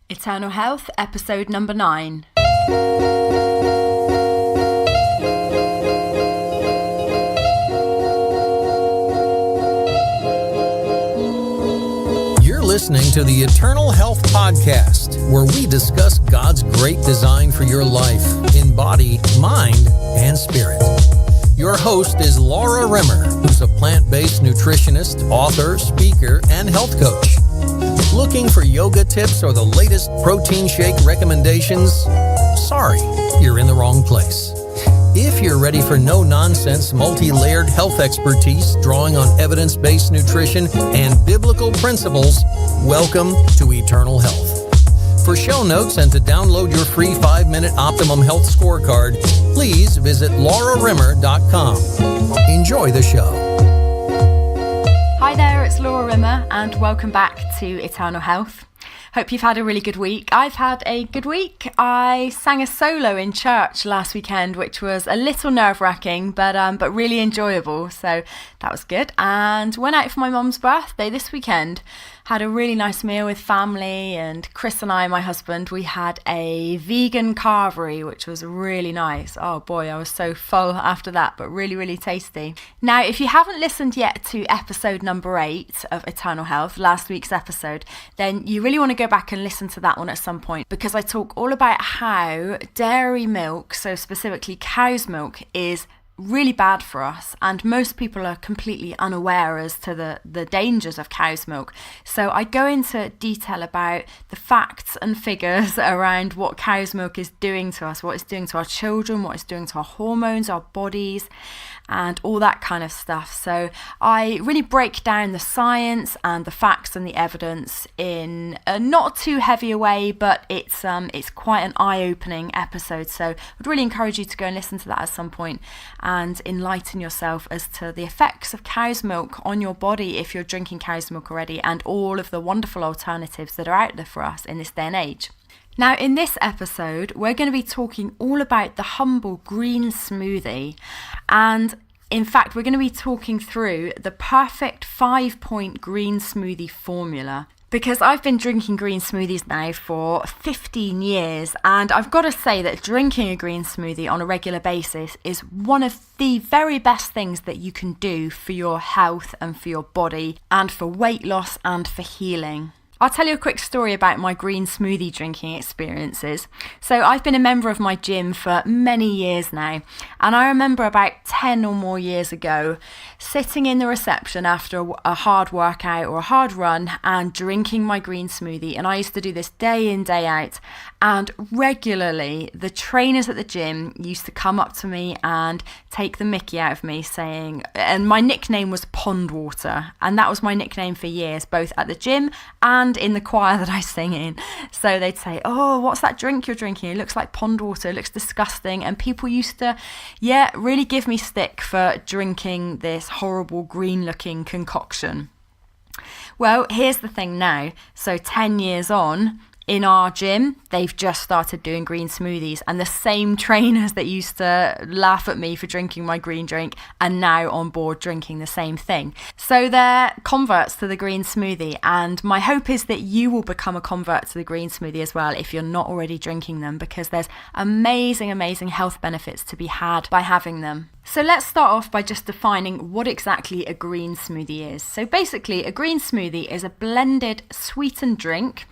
Eternal Health, episode number 9. You're listening to the Eternal Health Podcast, where we discuss God's great design for your life in body, mind, and spirit. Your host is Laura Rimmer, who's a plant-based nutritionist, author, speaker, and health coach. Looking for yoga tips or the latest protein shake recommendations? Sorry, you're in the wrong place. If you're ready for no-nonsense, multi-layered health expertise drawing on evidence-based nutrition and biblical principles, welcome to Eternal Health. For show notes and to download your free 5-minute Optimum Health Scorecard, please visit laurarimmer.com. Enjoy the show. Hi there, it's Laura Rimmer and welcome back to Eternal Health. Hope you've had a really good week. I've had a good week. I sang a solo in church last weekend, which was a little nerve-wracking, but really enjoyable. So that was good. And went out for my mum's birthday this weekend. Had a really nice meal with family, and Chris and I, my husband, we had a vegan carvery, which was really nice. Oh boy, I was so full after that, but really, really tasty. Now, if you haven't listened yet to episode number 8 of Eternal Health, last week's episode, then you really want to go back and listen to that one at some point, because I talk all about how dairy milk, so specifically cow's milk, is really bad for us, and most people are completely unaware as to the dangers of cow's milk. So I go into detail about the facts and figures around what cow's milk is doing to us, what it's doing to our children, what it's doing to our hormones, our bodies, and all that kind of stuff. So I really break down the science and the facts and the evidence in a not too heavy a way, but it's quite an eye-opening episode. So I'd really encourage you to go and listen to that at some point and enlighten yourself as to the effects of cow's milk on your body if you're drinking cow's milk already, and all of the wonderful alternatives that are out there for us in this day and age. Now, in this episode, we're going to be talking all about the humble green smoothie. And in fact, we're going to be talking through the perfect 5-point green smoothie formula. Because I've been drinking green smoothies now for 15 years, and I've got to say that drinking a green smoothie on a regular basis is one of the very best things that you can do for your health and for your body and for weight loss and for healing. I'll tell you a quick story about my green smoothie drinking experiences. So I've been a member of my gym for many years now, and I remember about 10 or more years ago sitting in the reception after a hard workout or a hard run and drinking my green smoothie. And I used to do this day in, day out, and regularly the trainers at the gym used to come up to me and take the mickey out of me, saying, and my nickname was Pond Water, and that was my nickname for years, both at the gym and in the choir that I sing in. So they'd say, "Oh, what's that drink you're drinking? It looks like pond water, it looks disgusting." And people used to, really give me stick for drinking this horrible green looking concoction. Well, here's the thing now. So 10 years on, in our gym, they've just started doing green smoothies, and the same trainers that used to laugh at me for drinking my green drink are now on board drinking the same thing. So they're converts to the green smoothie, and my hope is that you will become a convert to the green smoothie as well if you're not already drinking them, because there's amazing, amazing health benefits to be had by having them. So let's start off by just defining what exactly a green smoothie is. So basically, a green smoothie is a blended sweetened drink,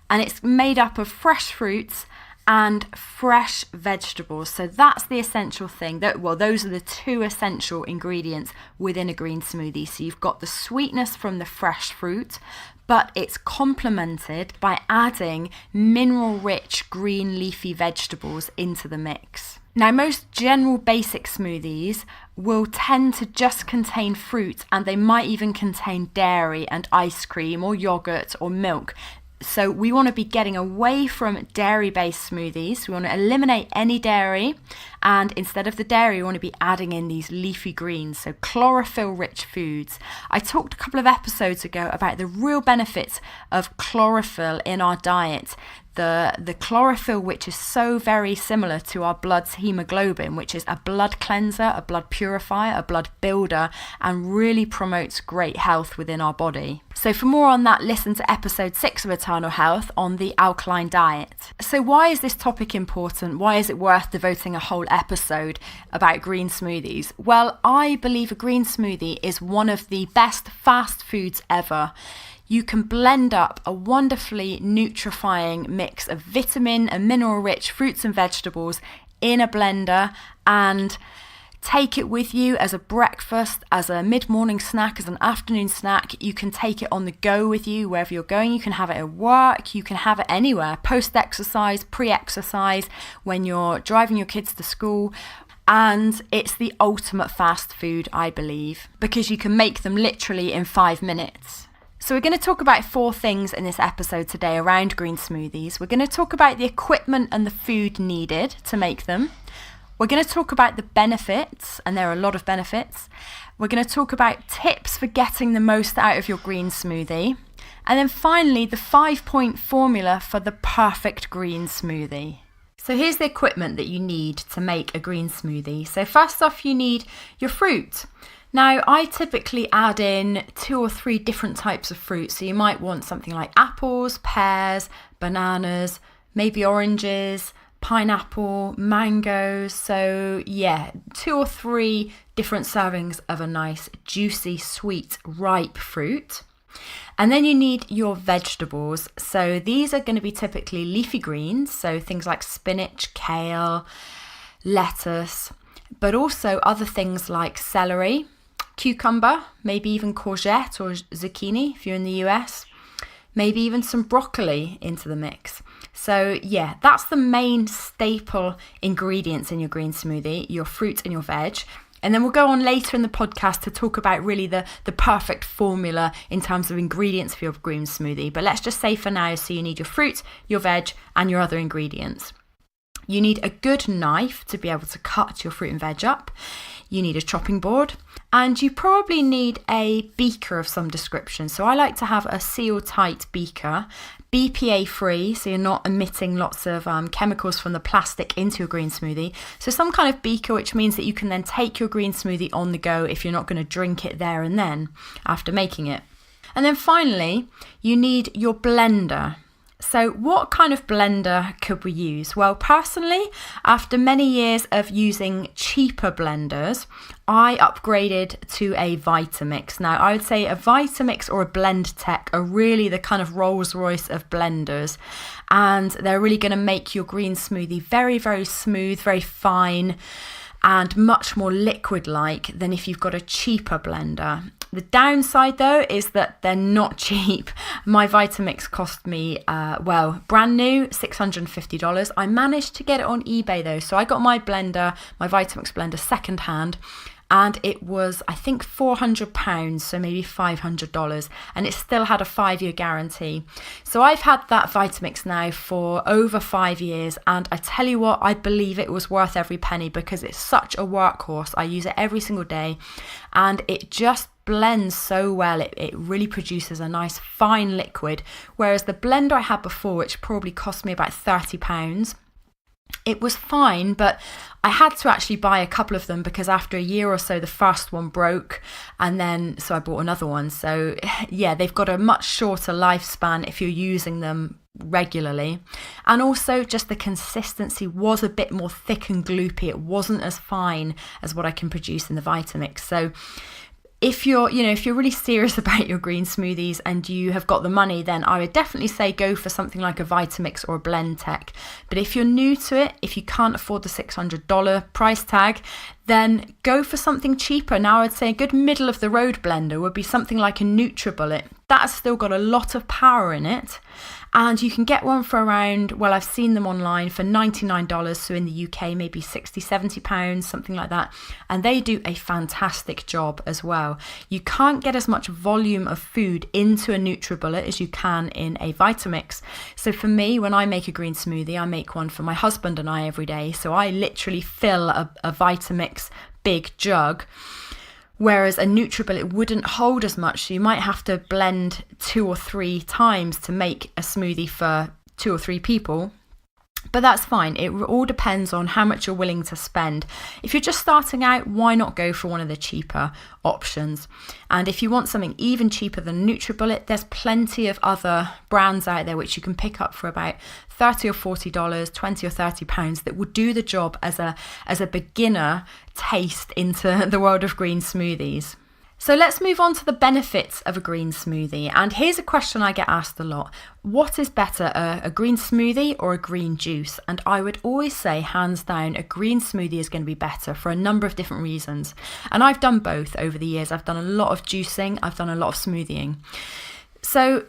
and it's made up of fresh fruits and fresh vegetables. So that's the essential thing. Those are the two essential ingredients within a green smoothie. So you've got the sweetness from the fresh fruit, but it's complemented by adding mineral-rich green leafy vegetables into the mix. Now, most general basic smoothies will tend to just contain fruit, and they might even contain dairy and ice cream or yogurt or milk. So we want to be getting away from dairy-based smoothies. We want to eliminate any dairy, and instead of the dairy, we want to be adding in these leafy greens, so chlorophyll-rich foods. I talked a couple of episodes ago about the real benefits of chlorophyll in our diet. the chlorophyll, which is so very similar to our blood's hemoglobin, which is a blood cleanser, a blood purifier, a blood builder, and really promotes great health within our body. So for more on that, listen to episode 6 of Eternal Health on the alkaline diet. So why is this topic important? Why is it worth devoting a whole episode about green smoothies? Well, I believe a green smoothie is one of the best fast foods ever. You can blend up a wonderfully nutrifying mix of vitamin and mineral-rich fruits and vegetables in a blender and take it with you as a breakfast, as a mid-morning snack, as an afternoon snack. You can take it on the go with you wherever you're going. You can have it at work. You can have it anywhere, post-exercise, pre-exercise, when you're driving your kids to school. And it's the ultimate fast food, I believe, because you can make them literally in 5 minutes. So we're going to talk about 4 things in this episode today around green smoothies. We're going to talk about the equipment and the food needed to make them. We're going to talk about the benefits, and there are a lot of benefits. We're going to talk about tips for getting the most out of your green smoothie. And then finally, the 5-point formula for the perfect green smoothie. So here's the equipment that you need to make a green smoothie. So first off, you need your fruit. Now, I typically add in 2 or 3 different types of fruit. So you might want something like apples, pears, bananas, maybe oranges, pineapple, mangoes. So yeah, 2 or 3 different servings of a nice, juicy, sweet, ripe fruit. And then you need your vegetables. So these are going to be typically leafy greens. So things like spinach, kale, lettuce, but also other things like celery, cucumber, maybe even courgette or zucchini if you're in the US, maybe even some broccoli into the mix. So yeah, that's the main staple ingredients in your green smoothie, your fruit and your veg. And then we'll go on later in the podcast to talk about really the perfect formula in terms of ingredients for your green smoothie. But let's just say for now, so you need your fruit, your veg, and your other ingredients. You need a good knife to be able to cut your fruit and veg up. You need a chopping board, and you probably need a beaker of some description. So I like to have a seal-tight beaker, BPA free, so you're not emitting lots of chemicals from the plastic into your green smoothie. So some kind of beaker, which means that you can then take your green smoothie on the go if you're not going to drink it there and then after making it. And then finally, you need your blender. So what kind of blender could we use? Well, personally, after many years of using cheaper blenders, I upgraded to a Vitamix. Now, I would say a Vitamix or a Blend Tech are really the kind of Rolls Royce of blenders. And they're really going to make your green smoothie very, very smooth, very fine, and much more liquid-like than if you've got a cheaper blender. The downside, though, is that they're not cheap. My Vitamix cost me, brand new, $650. I managed to get it on eBay, though. So I got my blender, my Vitamix blender, secondhand. And it was, I think, £400, so maybe $500. And it still had a 5-year guarantee. So I've had that Vitamix now for over 5 years. And I tell you what, I believe it was worth every penny because it's such a workhorse. I use it every single day. And it just blends so well. It really produces a nice fine liquid. Whereas the blender I had before, which probably cost me about £30, it was fine, but I had to actually buy a couple of them because after a year or so, the first one broke, and then so I bought another one. So yeah, they've got a much shorter lifespan if you're using them regularly. And also just the consistency was a bit more thick and gloopy. It wasn't as fine as what I can produce in the Vitamix. So if you're really serious about your green smoothies and you have got the money, then I would definitely say go for something like a Vitamix or a Blend Tech. But if you're new to it, if you can't afford the $600 price tag, then go for something cheaper. Now, I would say a good middle of the road blender would be something like a NutriBullet. That's still got a lot of power in it. And you can get one for around, well, I've seen them online for $99. So in the UK, maybe £60, £70, something like that. And they do a fantastic job as well. You can't get as much volume of food into a NutriBullet as you can in a Vitamix. So for me, when I make a green smoothie, I make one for my husband and I every day. So I literally fill a Vitamix big jug. Whereas a NutriBullet wouldn't hold as much. So you might have to blend 2 or 3 times to make a smoothie for 2 or 3 people. But that's fine. It all depends on how much you're willing to spend. If you're just starting out, why not go for one of the cheaper options? And if you want something even cheaper than NutriBullet, there's plenty of other brands out there which you can pick up for about $30 or $40, $20 or £30 that will do the job as a beginner taste into the world of green smoothies. So let's move on to the benefits of a green smoothie. And here's a question I get asked a lot. What is better, a green smoothie or a green juice? And I would always say, hands down, a green smoothie is going to be better for a number of different reasons. And I've done both over the years. I've done a lot of juicing. I've done a lot of smoothieing. So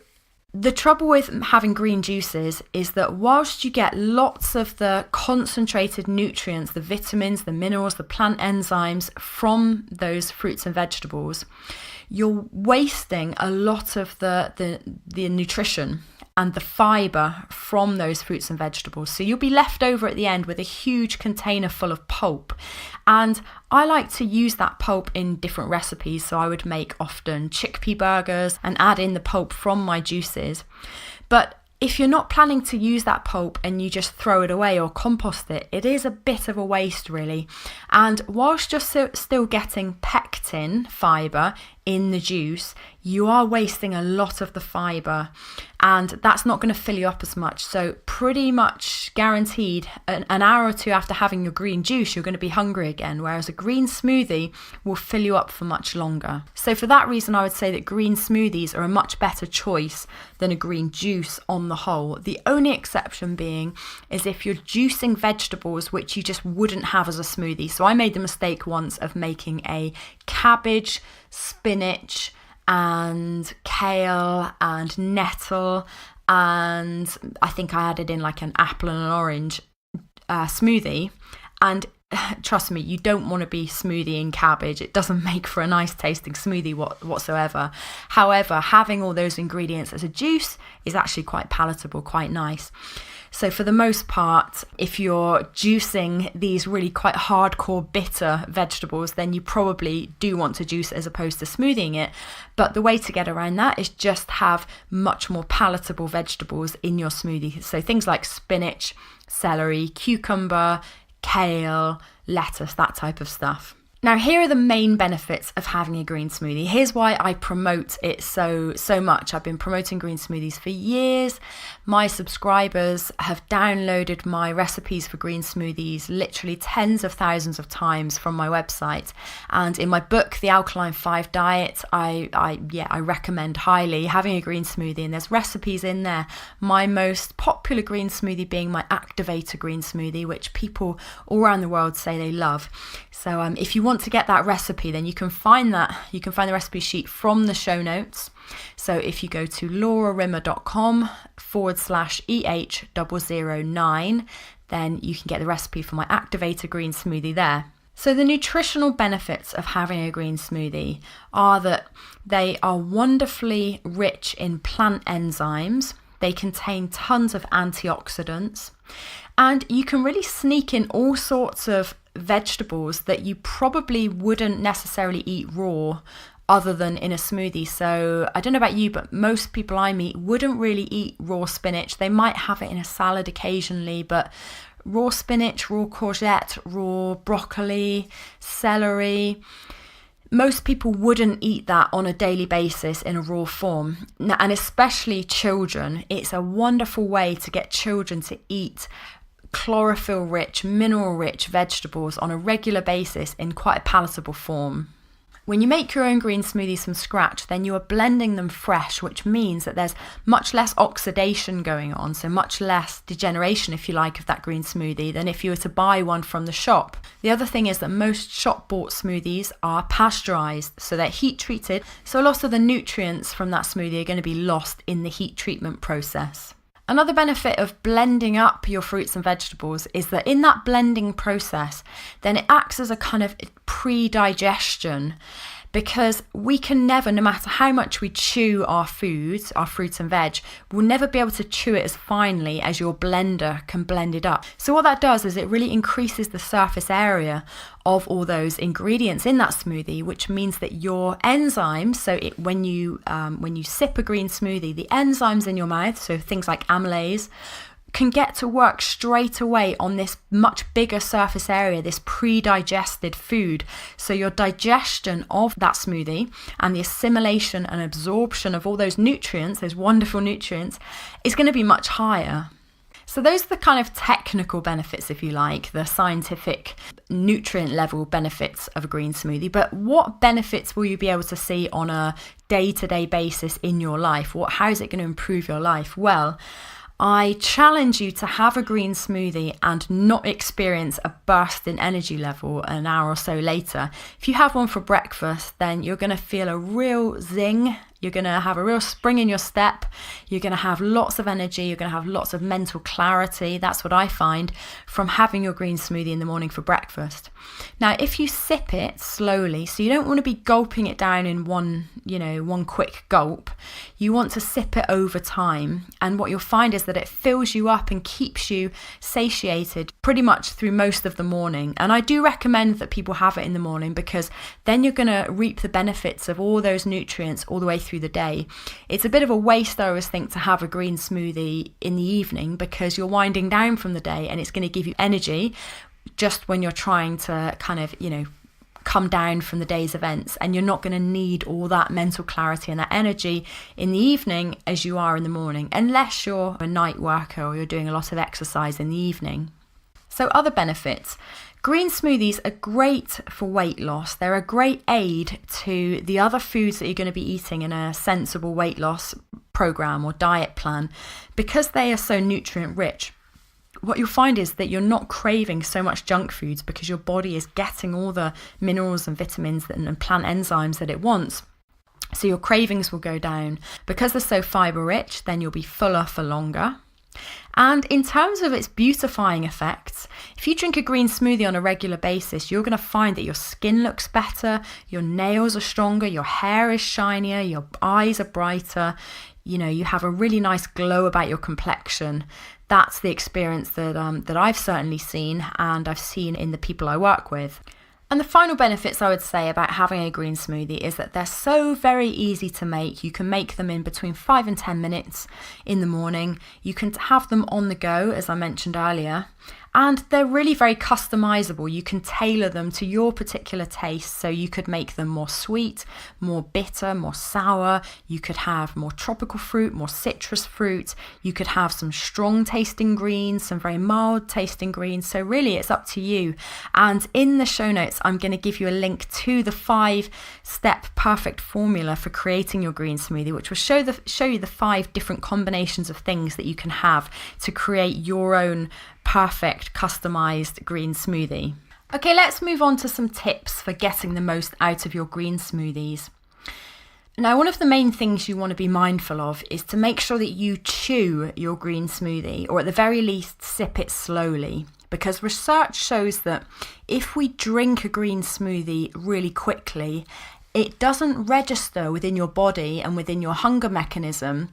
the trouble with having green juices is that whilst you get lots of the concentrated nutrients, the vitamins, the minerals, the plant enzymes from those fruits and vegetables, you're wasting a lot of the nutrition and the fibre from those fruits and vegetables. So you'll be left over at the end with a huge container full of pulp. And I like to use that pulp in different recipes. So I would make often chickpea burgers and add in the pulp from my juices. But if you're not planning to use that pulp and you just throw it away or compost it, it is a bit of a waste really. And whilst you're still getting pectin fibre in the juice, you are wasting a lot of the fibre, and that's not going to fill you up as much. So pretty much guaranteed an hour or two after having your green juice, you're going to be hungry again, whereas a green smoothie will fill you up for much longer. So for that reason, I would say that green smoothies are a much better choice than a green juice on the whole. The only exception being is if you're juicing vegetables which you just wouldn't have as a smoothie. So I made the mistake once of making a cabbage, spinach and kale and nettle, and I think I added in like an apple and an orange smoothie. And trust me, you don't want to be smoothieing cabbage. It doesn't make for a nice tasting smoothie whatsoever. However, having all those ingredients as a juice is actually quite palatable, quite nice. So for the most part, if you're juicing these really quite hardcore bitter vegetables, then you probably do want to juice as opposed to smoothieing it. But the way to get around that is just have much more palatable vegetables in your smoothie. So things like spinach, celery, cucumber, kale, lettuce, that type of stuff. Now, here are the main benefits of having a green smoothie. Here's why I promote it so much. I've been promoting green smoothies for years. My subscribers have downloaded my recipes for green smoothies literally tens of thousands of times from my website. And in my book, The Alkaline 5 Diet, I recommend highly having a green smoothie. And there's recipes in there. My most popular green smoothie being my Activator green smoothie, which people all around the world say they love. So if you want to get that recipe, then you can find the recipe sheet from the show notes. So if you go to laurarimmer.com/EH009, then you can get the recipe for my Activator green smoothie there. So the nutritional benefits of having a green smoothie are that they are wonderfully rich in plant enzymes. They contain tons of antioxidants, and you can really sneak in all sorts of vegetables that you probably wouldn't necessarily eat raw other than in a smoothie. So I don't know about you, but most people I meet wouldn't really eat raw spinach. They might have it in a salad occasionally, but raw spinach, raw courgette, raw broccoli, celery, most people wouldn't eat that on a daily basis in a raw form. And especially children, it's a wonderful way to get children to eat chlorophyll-rich, mineral-rich vegetables on a regular basis in quite a palatable form. When you make your own green smoothies from scratch, then you are blending them fresh, which means that there's much less oxidation going on, so much less degeneration, if you like, of that green smoothie than if you were to buy one from the shop. The other thing is that most shop-bought smoothies are pasteurized, so they're heat-treated, so a lot of the nutrients from that smoothie are going to be lost in the heat treatment process. Another benefit of blending up your fruits and vegetables is that in that blending process, then it acts as a kind of pre-digestion, because we can never, no matter how much we chew our foods, our fruits and veg, we'll never be able to chew it as finely as your blender can blend it up. So what that does is it really increases the surface area of all those ingredients in that smoothie, which means that your enzymes, when you sip a green smoothie, the enzymes in your mouth, so things like amylase, can get to work straight away on this much bigger surface area, this pre-digested food. So your digestion of that smoothie and the assimilation and absorption of all those nutrients, those wonderful nutrients, is going to be much higher. So those are the kind of technical benefits, if you like, the scientific nutrient level benefits of a green smoothie. But what benefits will you be able to see on a day-to-day basis in your life? How is it going to improve your life? Well, I challenge you to have a green smoothie and not experience a burst in energy level an hour or so later. If you have one for breakfast, then you're going to feel a real zing. You're going to have a real spring in your step. You're going to have lots of energy. You're going to have lots of mental clarity. That's what I find from having your green smoothie in the morning for breakfast. Now, if you sip it slowly, so you don't want to be gulping it down in one quick gulp. You want to sip it over time. And what you'll find is that it fills you up and keeps you satiated pretty much through most of the morning. And I do recommend that people have it in the morning, because then you're going to reap the benefits of all those nutrients all the way through the day. It's a bit of a waste, I always think, to have a green smoothie in the evening, because you're winding down from the day and it's going to give you energy just when you're trying to kind of, come down from the day's events, and you're not going to need all that mental clarity and that energy in the evening as you are in the morning, unless you're a night worker or you're doing a lot of exercise in the evening. So other benefits. Green smoothies are great for weight loss. They're a great aid to the other foods that you're going to be eating in a sensible weight loss program or diet plan, because they are so nutrient rich. What you'll find is that you're not craving so much junk foods, because your body is getting all the minerals and vitamins and plant enzymes that it wants. So your cravings will go down. Because they're so fiber rich, then you'll be fuller for longer. And in terms of its beautifying effects, if you drink a green smoothie on a regular basis, you're going to find that your skin looks better, your nails are stronger, your hair is shinier, your eyes are brighter, you have a really nice glow about your complexion. That's the experience that I've certainly seen, and I've seen in the people I work with. And the final benefits I would say about having a green smoothie is that they're so very easy to make. You can make them in between 5 and 10 minutes in the morning. You can have them on the go, as I mentioned earlier. And they're really very customizable. You can tailor them to your particular taste. So you could make them more sweet, more bitter, more sour. You could have more tropical fruit, more citrus fruit. You could have some strong tasting greens, some very mild tasting greens. So really it's up to you. And in the show notes, I'm going to give you a link to the 5-step perfect formula for creating your green smoothie, which will show you the 5 different combinations of things that you can have to create your own perfect customized green smoothie. Okay, let's move on to some tips for getting the most out of your green smoothies. Now, one of the main things you want to be mindful of is to make sure that you chew your green smoothie, or at the very least sip it slowly, because research shows that if we drink a green smoothie really quickly, it doesn't register within your body and within your hunger mechanism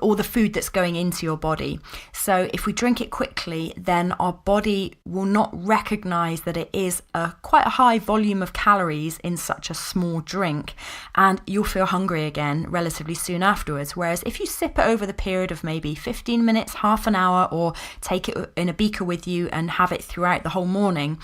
all the food that's going into your body. So if we drink it quickly, then our body will not recognize that it is quite a high volume of calories in such a small drink, and you'll feel hungry again relatively soon afterwards. Whereas if you sip it over the period of maybe 15 minutes, half an hour, or take it in a beaker with you and have it throughout the whole morning,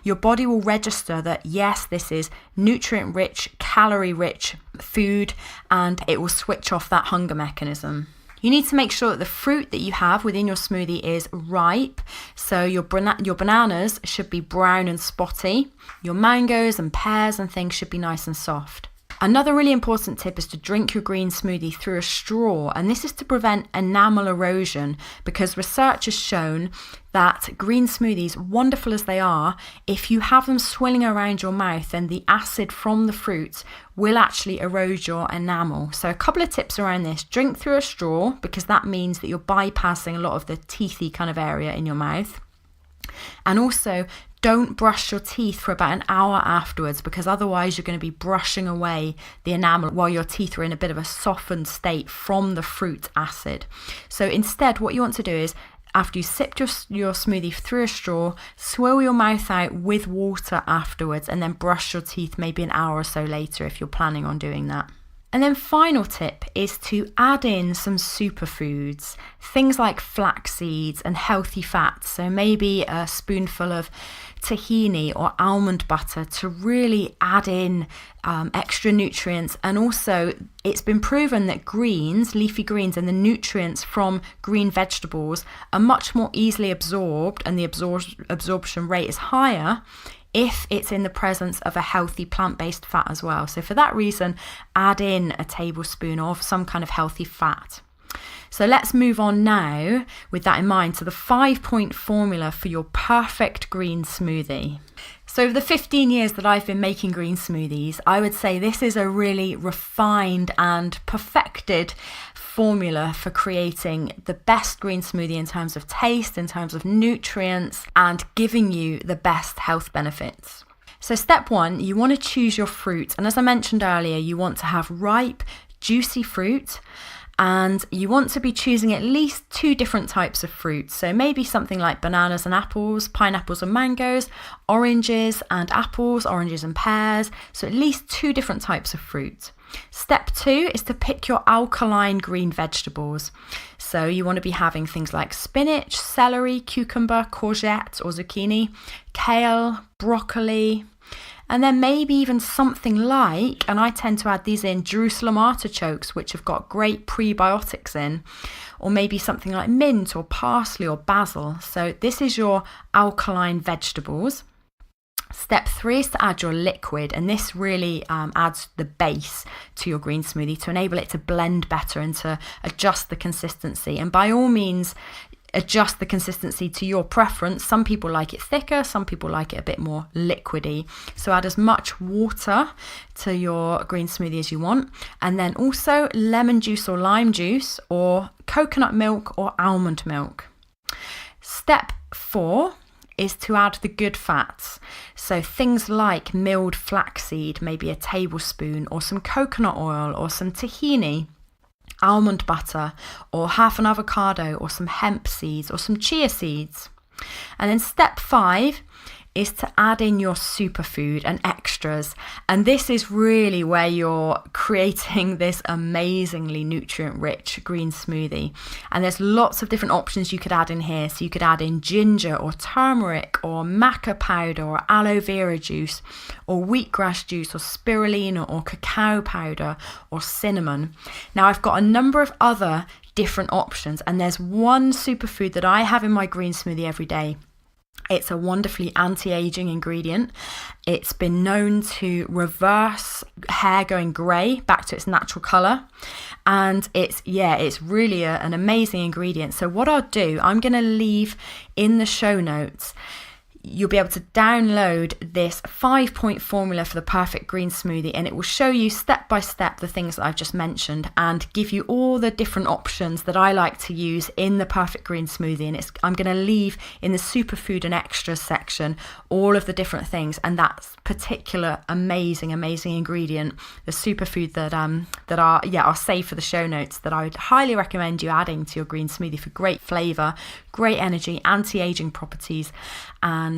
your body will register that yes, this is nutrient-rich, calorie-rich food, and it will switch off that hunger mechanism. You need to make sure that the fruit that you have within your smoothie is ripe. So your bananas should be brown and spotty. Your mangoes and pears and things should be nice and soft. Another really important tip is to drink your green smoothie through a straw, and this is to prevent enamel erosion, because research has shown that green smoothies, wonderful as they are, if you have them swilling around your mouth, then the acid from the fruit will actually erode your enamel. So a couple of tips around this: drink through a straw, because that means that you're bypassing a lot of the teethy kind of area in your mouth. And also, don't brush your teeth for about an hour afterwards, because otherwise you're going to be brushing away the enamel while your teeth are in a bit of a softened state from the fruit acid. So instead, what you want to do is, after you sipped your smoothie through a straw, swirl your mouth out with water afterwards, and then brush your teeth maybe an hour or so later if you're planning on doing that. And then final tip is to add in some superfoods, things like flax seeds and healthy fats. So maybe a spoonful of tahini or almond butter to really add in extra nutrients. And also, it's been proven that leafy greens, and the nutrients from green vegetables are much more easily absorbed, and the absorption rate is higher if it's in the presence of a healthy plant-based fat as well. So for that reason, add in a tablespoon of some kind of healthy fat. So let's move on now, with that in mind, to the 5-point formula for your perfect green smoothie. So over the 15 years that I've been making green smoothies, I would say this is a really refined and perfected formula for creating the best green smoothie in terms of taste, in terms of nutrients, and giving you the best health benefits. So step 1, you want to choose your fruit. And as I mentioned earlier, you want to have ripe, juicy fruit. And you want to be choosing at least 2 different types of fruit. So maybe something like bananas and apples, pineapples and mangoes, oranges and apples, oranges and pears. So at least 2 different types of fruit. Step 2 is to pick your alkaline green vegetables. So you want to be having things like spinach, celery, cucumber, courgette or zucchini, kale, broccoli, and then maybe even something like, and I tend to add these in, Jerusalem artichokes, which have got great prebiotics in, or maybe something like mint or parsley or basil. So this is your alkaline vegetables. Step 3 is to add your liquid, and this really adds the base to your green smoothie to enable it to blend better and to adjust the consistency. And by all means, adjust the consistency to your preference. Some people like it thicker, some people like it a bit more liquidy. So add as much water to your green smoothie as you want. And then also lemon juice or lime juice, or coconut milk or almond milk. Step 4 is to add the good fats. So things like milled flaxseed, maybe a tablespoon, or some coconut oil, or some tahini, almond butter, or half an avocado, or some hemp seeds, or some chia seeds. And then step 5 is to add in your superfood and extras. And this is really where you're creating this amazingly nutrient-rich green smoothie. And there's lots of different options you could add in here. So you could add in ginger or turmeric or maca powder or aloe vera juice or wheatgrass juice or spirulina or cacao powder or cinnamon. Now I've got a number of other different options, and there's one superfood that I have in my green smoothie every day. It's a wonderfully anti-aging ingredient. It's been known to reverse hair going grey back to its natural colour. And it's really an amazing ingredient. So what I'll do, I'm going to leave in the show notes, you'll be able to download this 5-point formula for the perfect green smoothie, and it will show you step by step the things that I've just mentioned and give you all the different options that I like to use in the perfect green smoothie. And I'm going to leave in the superfood and extras section all of the different things, and that particular amazing ingredient, the superfood that I'll save for the show notes, that I would highly recommend you adding to your green smoothie for great flavour, great energy, anti-aging properties, and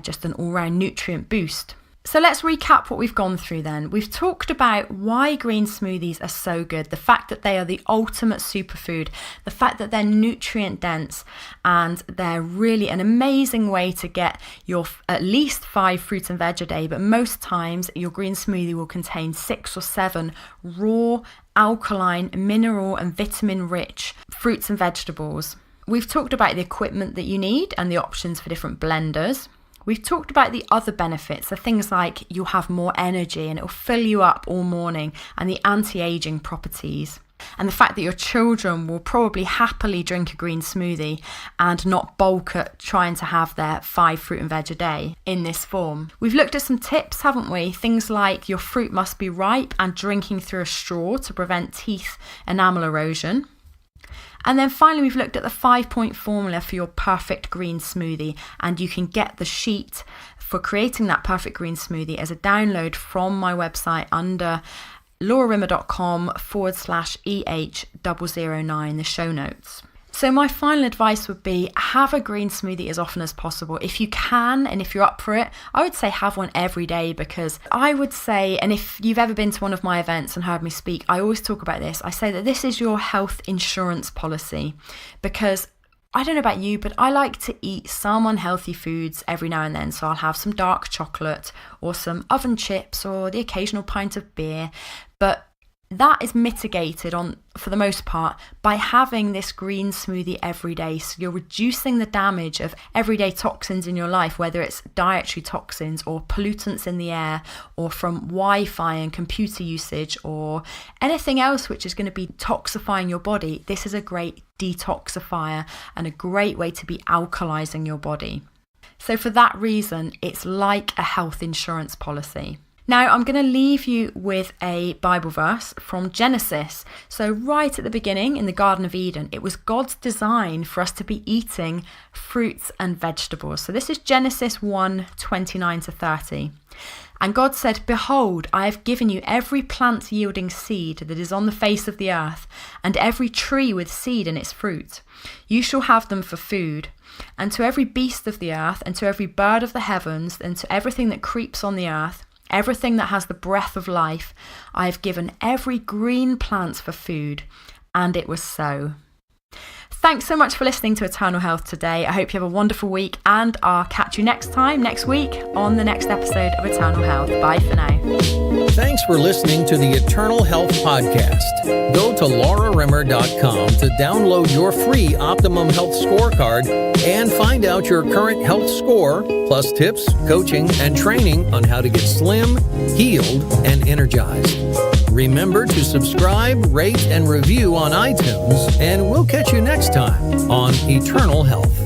just an all-round nutrient boost. So let's recap what we've gone through then. We've talked about why green smoothies are so good, the fact that they are the ultimate superfood, the fact that they're nutrient dense, and they're really an amazing way to get your at least 5 fruits and veg a day, but most times your green smoothie will contain 6 or 7 raw, alkaline, mineral and vitamin rich fruits and vegetables. We've talked about the equipment that you need and the options for different blenders. We've talked about the other benefits, so things like you'll have more energy and it'll fill you up all morning, and the anti-aging properties. And the fact that your children will probably happily drink a green smoothie and not balk at trying to have their 5 fruit and veg a day in this form. We've looked at some tips, haven't we? Things like your fruit must be ripe and drinking through a straw to prevent teeth enamel erosion. And then finally, we've looked at the 5-point formula for your perfect green smoothie, and you can get the sheet for creating that perfect green smoothie as a download from my website under laurarimmer.com/EH009, the show notes. So my final advice would be have a green smoothie as often as possible. If you can, and if you're up for it, I would say have one every day, because I would say, and if you've ever been to one of my events and heard me speak, I always talk about this. I say that this is your health insurance policy, because I don't know about you, but I like to eat some unhealthy foods every now and then. So I'll have some dark chocolate or some oven chips or the occasional pint of beer. But that is mitigated for the most part by having this green smoothie every day. So you're reducing the damage of everyday toxins in your life, whether it's dietary toxins or pollutants in the air or from Wi-Fi and computer usage or anything else which is going to be toxifying your body. This is a great detoxifier and a great way to be alkalizing your body. So for that reason, it's like a health insurance policy. Now, I'm going to leave you with a Bible verse from Genesis. So right at the beginning in the Garden of Eden, it was God's design for us to be eating fruits and vegetables. So this is Genesis 1:29-30. And God said, "Behold, I have given you every plant yielding seed that is on the face of the earth, and every tree with seed in its fruit. You shall have them for food. And to every beast of the earth, and to every bird of the heavens, and to everything that creeps on the earth, everything that has the breath of life, I have given every green plant for food." And it was so. Thanks so much for listening to Eternal Health today. I hope you have a wonderful week, and I'll catch you next week on the next episode of Eternal Health. Bye for now. Thanks for listening to the Eternal Health Podcast. Go to laurarimmer.com to download your free Optimum Health Scorecard and find out your current health score, plus tips, coaching, and training on how to get slim, healed, and energized. Remember to subscribe, rate, and review on iTunes, and we'll catch you next time on Eternal Health.